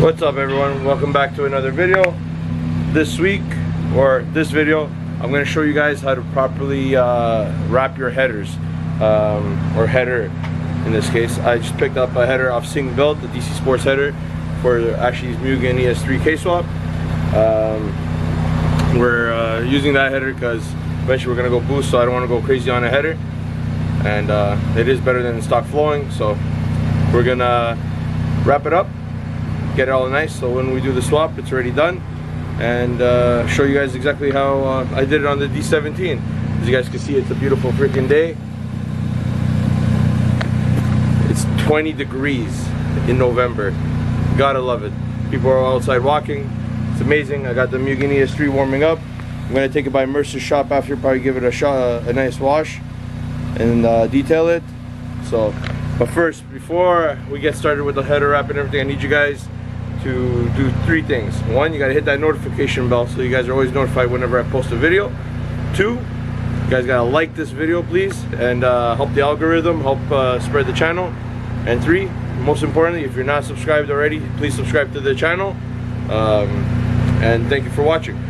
What's up everyone, welcome back to another video. This week, or this video, I'm going to show you guys how to properly wrap your headers, or header in this case. I just picked up a header off Mercerbuilt, the DC Sports header for Ashley's Mugen ES3 K-Swap. We're using that header because eventually we're going to go boost, so I don't want to go crazy on a header, and it is better than stock flowing, so we're going to wrap it up, get it all nice, so when we do the swap it's already done, and show you guys exactly how I did it on the D17. As you guys can see, it's a beautiful freaking day. It's 20 degrees in November. Gotta love it. People are outside walking. It's amazing. I got the Mugen ES3 warming up. I'm gonna take it by Mercer's shop after, probably give it a nice wash and detail it. So, but first, before we get started with the header wrap and everything, I need you guys to do three things. One, you gotta hit that notification bell so you guys are always notified whenever I post a video. Two, you guys gotta like this video please, and help the algorithm, help spread the channel. And three, most importantly, if you're not subscribed already, please subscribe to the channel. And thank you for watching.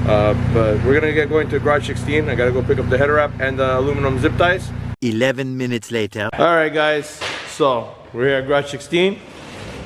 But we're gonna get going to garage 16. I gotta go pick up the header wrap and the aluminum zip ties. 11 minutes later. Alright guys, so we're here at garage 16,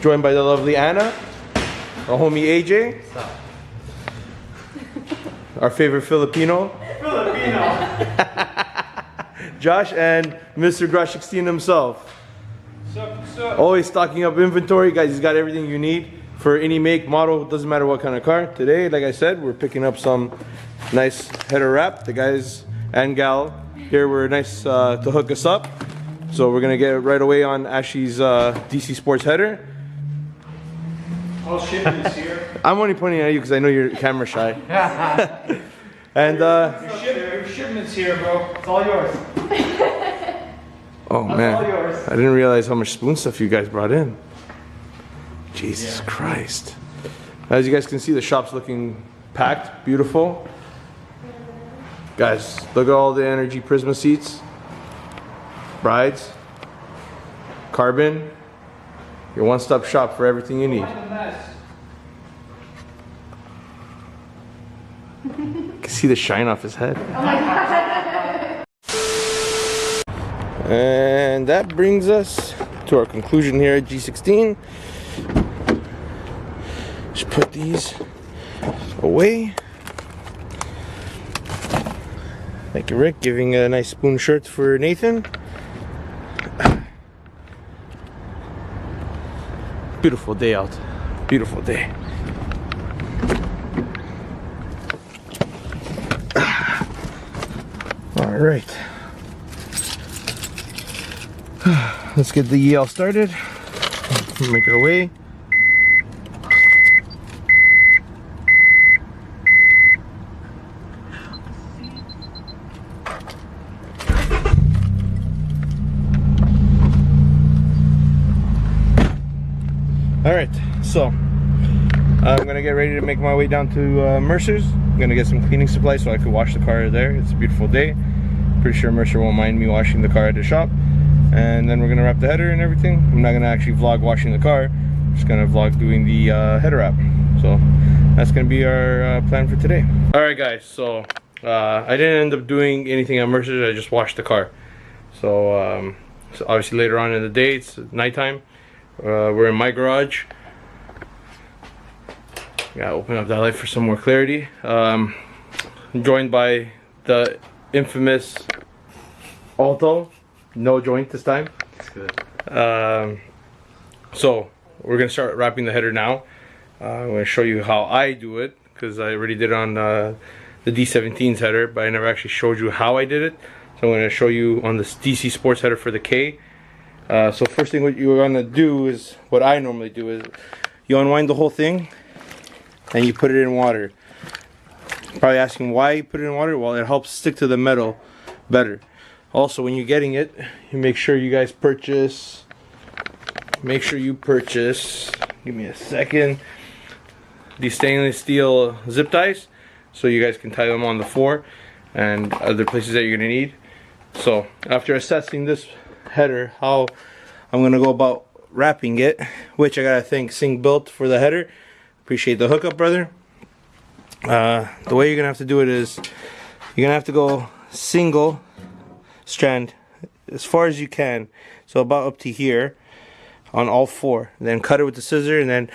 joined by the lovely Anna, our homie AJ, our favorite Filipino, Josh, and Mr. Garage 16 himself. What's up? Always stocking up inventory, guys. He's got everything you need for any make, model, doesn't matter what kind of car. Today, like I said, we're picking up some nice header wrap. The guys and gal here were nice to hook us up. So we're gonna get right away on Ashley's DC Sports header. All shipments here. I'm only pointing at you because I know you're camera shy. And Your shipment's here, bro. It's all yours. oh That's man, all yours. I didn't realize how much spoon stuff you guys brought in. Jesus Christ. As you guys can see, the shop's looking packed, beautiful. Guys, look at all the Energy Prisma seats. Brides. Carbon. Your one-stop shop for everything you need. You can see the shine off his head. Oh my god. And that brings us to our conclusion here at G16. Just put these away. Thank you, Rick, giving a nice spoon shirt for Nathan. Beautiful day out. Beautiful day. All right. Let's get the EL started. Make our way. Alright, so I'm gonna get ready to make my way down to Mercer's. I'm gonna get some cleaning supplies so I could wash the car there. It's a beautiful day. Pretty sure Mercer won't mind me washing the car at the shop. And then we're gonna wrap the header and everything. I'm not gonna actually vlog washing the car. I'm just gonna vlog doing the header wrap. So that's gonna be our plan for today. Alright guys, so I didn't end up doing anything at Mercer's. I just washed the car. So obviously later on in the day, it's nighttime. We're in my garage. Gotta open up that light for some more clarity. Joined by the infamous Alto, no joint this time. That's good. So we're gonna start wrapping the header now. I'm gonna show you how I do it because I already did it on the D17's header, but I never actually showed you how I did it. So I'm gonna show you on this DC Sports header for the K. So first thing what you're gonna do is, what I normally do is, you unwind the whole thing and you put it in water. Probably asking why you put it in water. Well, it helps stick to the metal better. Also, when you're getting it, you make sure you guys purchase, give me a second, these stainless steel zip ties, so you guys can tie them on the floor and other places that you're gonna need. So after assessing this header, how I'm gonna go about wrapping it, which I gotta thank Built for the header. Appreciate the hookup, brother. The way you're gonna have to do it is you're gonna have to go single strand as far as you can, so about up to here on all four. Then cut it with the scissor, and then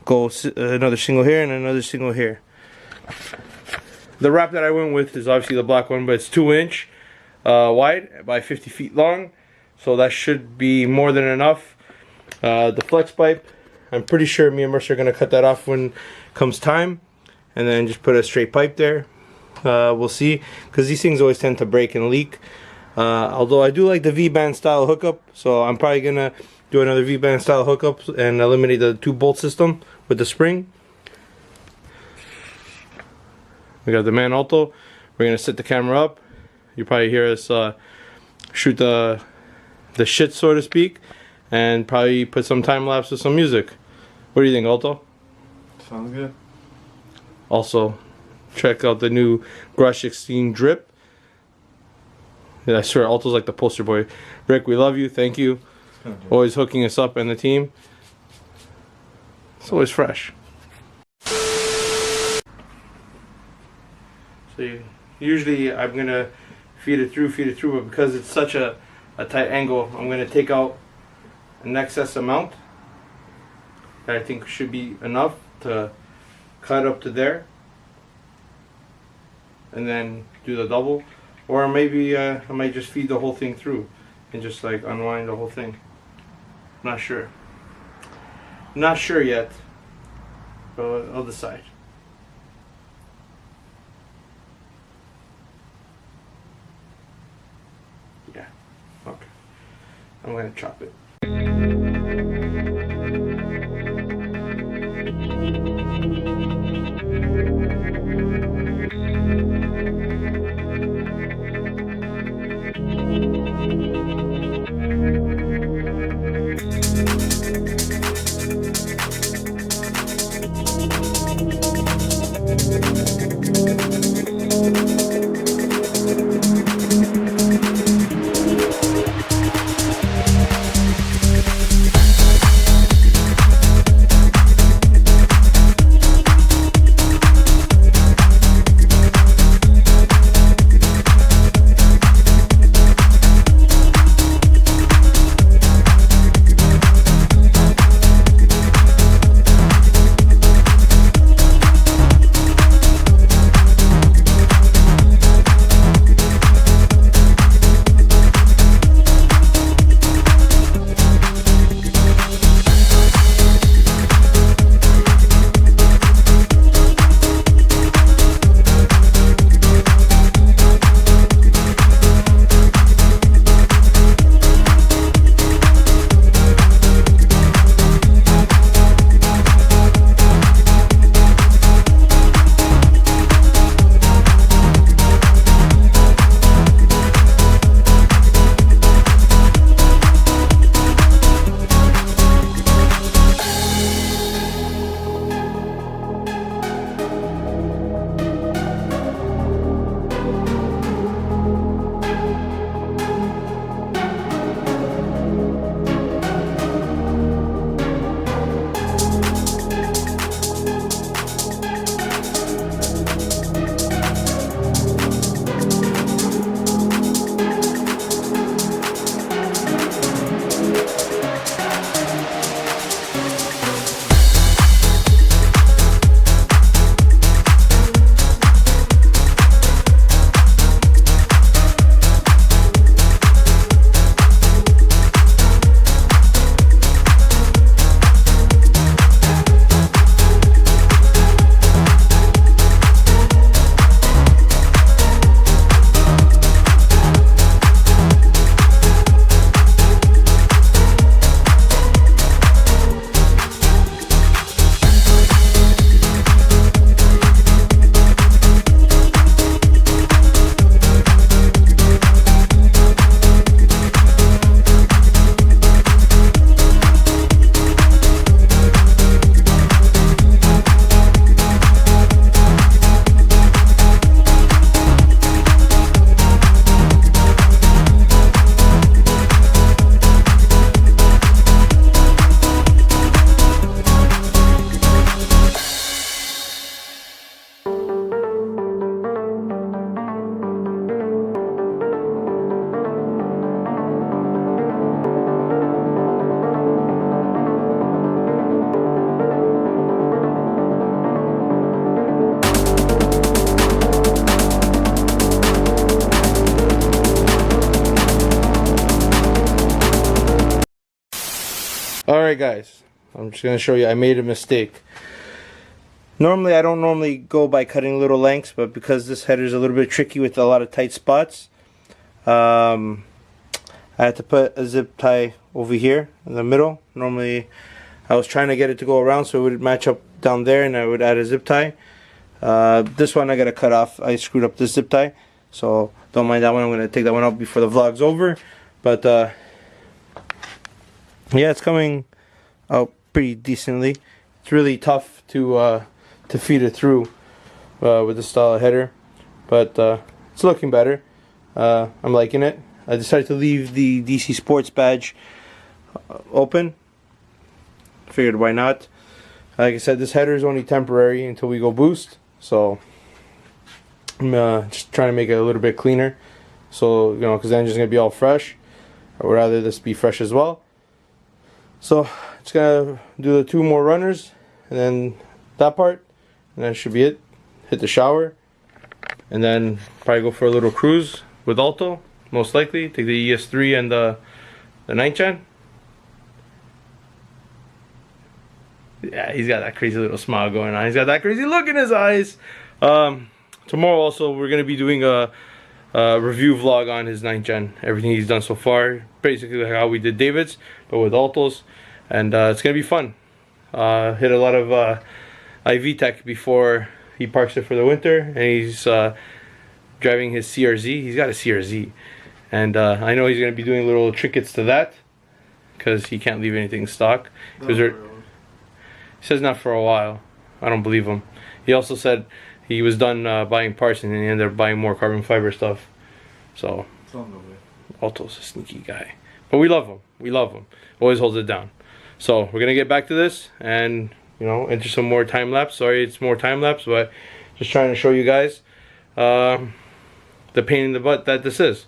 go another single here and another single here. The wrap that I went with is obviously the black one, but it's 2-inch wide by 50 feet long, so that should be more than enough. The flex pipe, I'm pretty sure me and Mercer are gonna cut that off when comes time, and then just put a straight pipe there. We'll see, because these things always tend to break and leak. Although I do like the V-band style hookup, so I'm probably gonna do another V-band style hookup and eliminate the 2-bolt system with the spring. We got the Man Alto. We're gonna set the camera up. You probably hear us shoot the shit, so to speak, and probably put some time lapse with some music. What do you think, Alto? Sounds good. Also, check out the new Grush Extreme Drip. Yeah, I swear, Alto's like the poster boy. Rick, we love you. Thank you. Always hooking us up and the team. It's always fresh. So usually I'm gonna feed it through, but because it's such a tight angle, I'm gonna take out an excess amount that I think should be enough to cut up to there, and then do the double. Or maybe I might just feed the whole thing through and just like unwind the whole thing. Not sure. Not sure yet, but I'll decide. Yeah, okay. I'm gonna chop it. Alright guys, I'm just going to show you I made a mistake. Normally I don't normally go by cutting little lengths, but because this header is a little bit tricky with a lot of tight spots, I had to put a zip tie over here in the middle. Normally I was trying to get it to go around so it would match up down there, and I would add a zip tie. This one I gotta cut off. I screwed up this zip tie, so don't mind that one. I'm gonna take that one out before the vlog's over. But yeah, it's coming out pretty decently. It's really tough to feed it through with this style of header, but it's looking better. I'm liking it. I decided to leave the DC Sports badge open. Figured why not. Like I said, this header is only temporary until we go boost, so I'm just trying to make it a little bit cleaner, so you know, because the engine's gonna be all fresh. I would rather this be fresh as well. So just gonna do the 2 more runners and then that part, and that should be it. Hit the shower and then probably go for a little cruise with Alto, most likely. Take the ES3 and the 9th gen. Yeah, he's got that crazy little smile going on. He's got that crazy look in his eyes. Tomorrow also we're going to be doing a review vlog on his 9th gen. Everything he's done so far. Basically like how we did David's, but with Altos. And it's going to be fun. Hit a lot of IV tech before he parks it for the winter. And he's driving his CRZ. He's got a CRZ. And I know he's going to be doing little trinkets to that, because he can't leave anything stock. He says not for a while. I don't believe him. He also said he was done buying parts and then he ended up buying more carbon fiber stuff. So, Alto's a sneaky guy. But we love him. We love him. Always holds it down. So, we're going to get back to this and, you know, enter some more time lapse. Sorry it's more time lapse, but just trying to show you guys the pain in the butt that this is.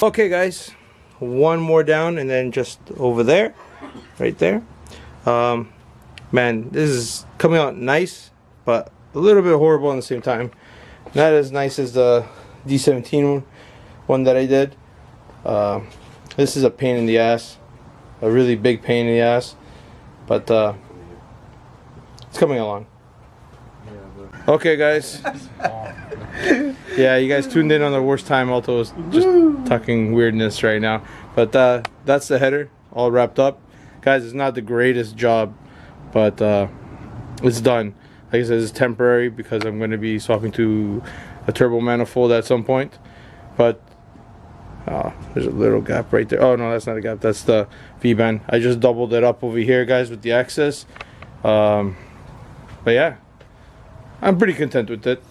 Okay guys, one more down and then just over there, right there. Man, this is coming out nice, but a little bit horrible at the same time. Not as nice as the D17 one that I did. This is a pain in the ass, a really big pain in the ass, but it's coming along. Okay guys. Yeah, you guys tuned in on the worst time. Alto is just talking weirdness right now, but that's the header all wrapped up. Guys, it's not the greatest job, but it's done. Like I said, it's temporary because I'm going to be swapping to a turbo manifold at some point. But there's a little gap right there. Oh no, that's not a gap, that's the V-band. I just doubled it up over here guys with the access. But yeah, I'm pretty content with it.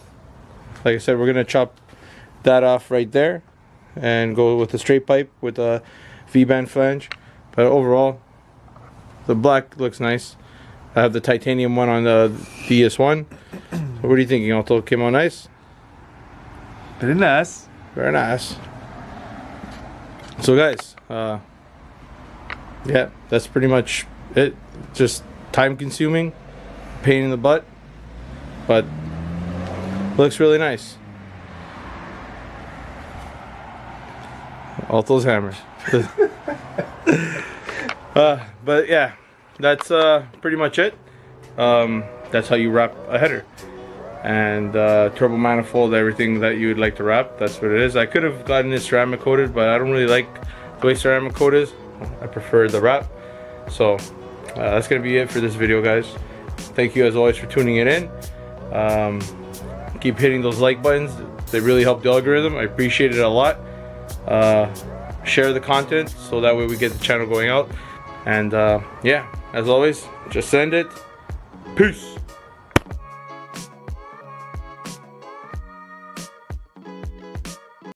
Like I said, we're gonna chop that off right there and go with a straight pipe with a V-band flange. But overall, the black looks nice. I have the titanium one on the DS1. So what are you thinking, Alto? Came out nice? Very nice. Very nice. So guys, yeah, that's pretty much it. Just time consuming, pain in the butt, but looks really nice. Alto's hammer. But yeah, that's pretty much it. That's how you wrap a header. And turbo manifold, everything that you would like to wrap, that's what it is. I could have gotten it ceramic coated, but I don't really like the way ceramic coat is. I prefer the wrap. So that's gonna be it for this video guys. Thank you as always for tuning it in. Keep hitting those like buttons, they really help the algorithm. I appreciate it a lot. Share the content so that way we get the channel going out. And yeah, as always, just send it. Peace.